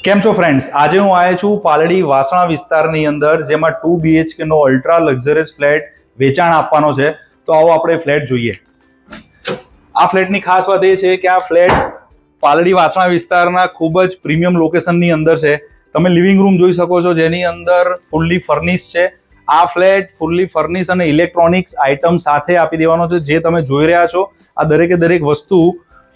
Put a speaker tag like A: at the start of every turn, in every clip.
A: કેમ છો ફ્રેન્ડ્સ? આજે હું આવ્યો છું પાલડી વાસણા વિસ્તારની અંદર, જેમાં 2 BHK નો અલ્ટ્રા લક્ઝરિયસ ફ્લેટ વેચાણ આપવાનો છે. તો આવો આપણે ફ્લેટ જોઈએ. આ ફ્લેટની ખાસ વાત એ છે કે આ ફ્લેટ પાલડી વાસણા વિસ્તારના ખૂબ જ પ્રીમિયમ લોકેશનની અંદર છે. તમે લિવિંગ રૂમ જોઈ શકો છો, જેની અંદર ફૂલ્લી ફર્નિશ છે. આ ફ્લેટ ફૂલ્લી ફર્નિશ અને ઇલેક્ટ્રોનિક્સ આઇટમ સાથે આપી દેવાનો છે. જે તમે જોઈ રહ્યા છો, આ દરેકે દરેક વસ્તુ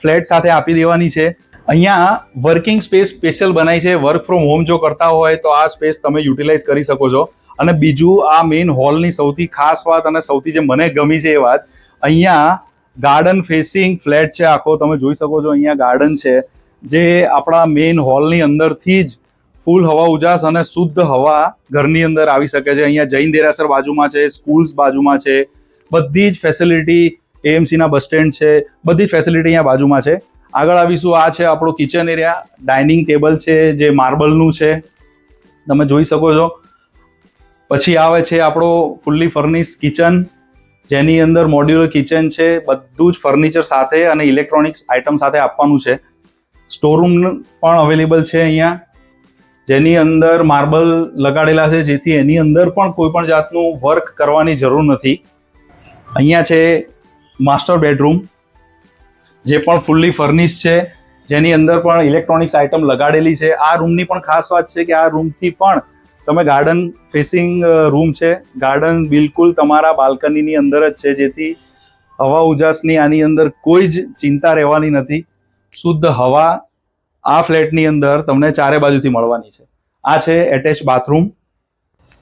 A: ફ્લેટ સાથે આપી દેવાની છે. અહીંયા વર્કિંગ સ્પેસ સ્પેશિયલ બનાવી છે. વર્ક ફ્રોમ હોમ જો કરતા હોય તો આ સ્પેસ તમે યુટિલાઇઝ કરી શકો છો. અને બીજું, આ મેઇન હોલની સૌથી ખાસ વાત અને સૌથી જે મને ગમી છે એ વાત, અહીંયા ગાર્ડન ફેસિંગ ફ્લેટ છે આખો. તમે જોઈ શકો છો, અહીંયા ગાર્ડન છે, જે આપણા મેઇન હોલની અંદરથી જ ફૂલ હવા ઉજાસ અને શુદ્ધ હવા ઘરની અંદર આવી શકે છે. અહીંયા જૈન દેરાસર બાજુમાં છે, સ્કૂલ્સ બાજુમાં છે, બધી જ ફેસિલિટી, એએમસીના બસ સ્ટેન્ડ છે, બધી જ ફેસિલિટી અહીંયા બાજુમાં છે. આગળ આવીશું, આ છે આપણો કિચન એરિયા. ડાઇનિંગ ટેબલ છે જે માર્બલનું છે, તમે જોઈ શકો છો. પછી આવે છે આપણો ફૂલ્લી ફર્નિશ કિચન, જેની અંદર મોડ્યુલર કિચન છે. બધું જ ફર્નિચર સાથે અને ઇલેક્ટ્રોનિક્સ આઇટમ સાથે આપવાનું છે. સ્ટોરરૂમ પણ અવેલેબલ છે અહીંયા, જેની અંદર માર્બલ લગાડેલા છે, જેથી એની અંદર પણ કોઈ પણ જાતનું વર્ક કરવાની જરૂર નથી. અહીંયા છે માસ્ટર બેડરૂમ, જે પણ ફૂલ્લી ફર્નિશ છે, જેની અંદર પણ ઇલેક્ટ્રોનિક્સ આઇટમ લગાડેલી છે. આ રૂમની પણ ખાસ વાત છે કે આ રૂમથી પણ તમે ગાર્ડન ફેસિંગ રૂમ છે. ગાર્ડન બિલકુલ તમારા બાલ્કનીની અંદર જ છે, જેથી હવા ઉજાસની આની અંદર કોઈ જ ચિંતા રહેવાની નથી. શુદ્ધ હવા આ ફ્લેટની અંદર તમને ચારે બાજુથી મળવાની છે. આ છે attach bathroom.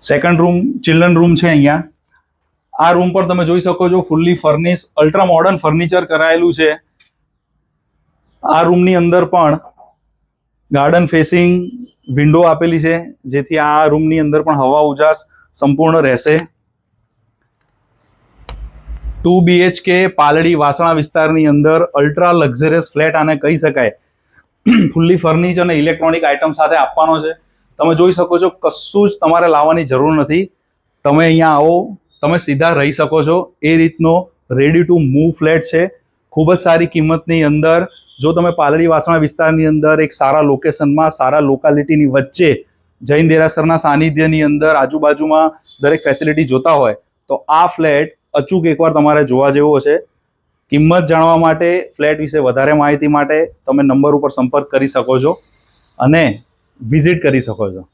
A: Second room children room છે. અહીંયા આ રૂમ પર તમે જોઈ શકો છો, fully furnish ultra modern furniture કરાયેલું છે. આ રૂમની અંદર પણ ગાર્ડન ફેસિંગ વિન્ડો આપેલી છે, જેથી આ રૂમની અંદર પણ હવા ઉજાસ સંપૂર્ણ રહેશે. 2 BHK પાલડી વાસણા વિસ્તારની અંદર અલ્ટ્રા લક્ઝરિયસ ફ્લેટ આને કહી શકાય. ફૂલ્લી ફર્નિશ અને ઇલેક્ટ્રોનિક આઇટમ સાથે આપવાનો છે. તમે જોઈ શકો છો, કશું જ તમારે લાવવાની જરૂર નથી. તમે અહીંયા આવો, તમે સીધા રહી શકો છો. એ રીતનો રેડી ટુ મૂવ ફ્લેટ છે, ખૂબ જ સારી કિંમતની અંદર. જો તમે પાલડી વાસણા વિસ્તારની અંદર એક સારા લોકેશનમાં, સારા લોકાલિટીની વચ્ચે, જૈન દેરાસરના સાનિધ્યની અંદર આજુબાજુમાં દરેક ફેસિલિટી જોતા હોય તો આ ફ્લેટ અચૂક એકવાર તમારે જોવા જેવો છે. કિંમત જાણવા માટે, ફ્લેટ વિશે વધારે માહિતી માટે તમે નંબર ઉપર સંપર્ક કરી શકો છો અને વિઝિટ કરી શકો છો.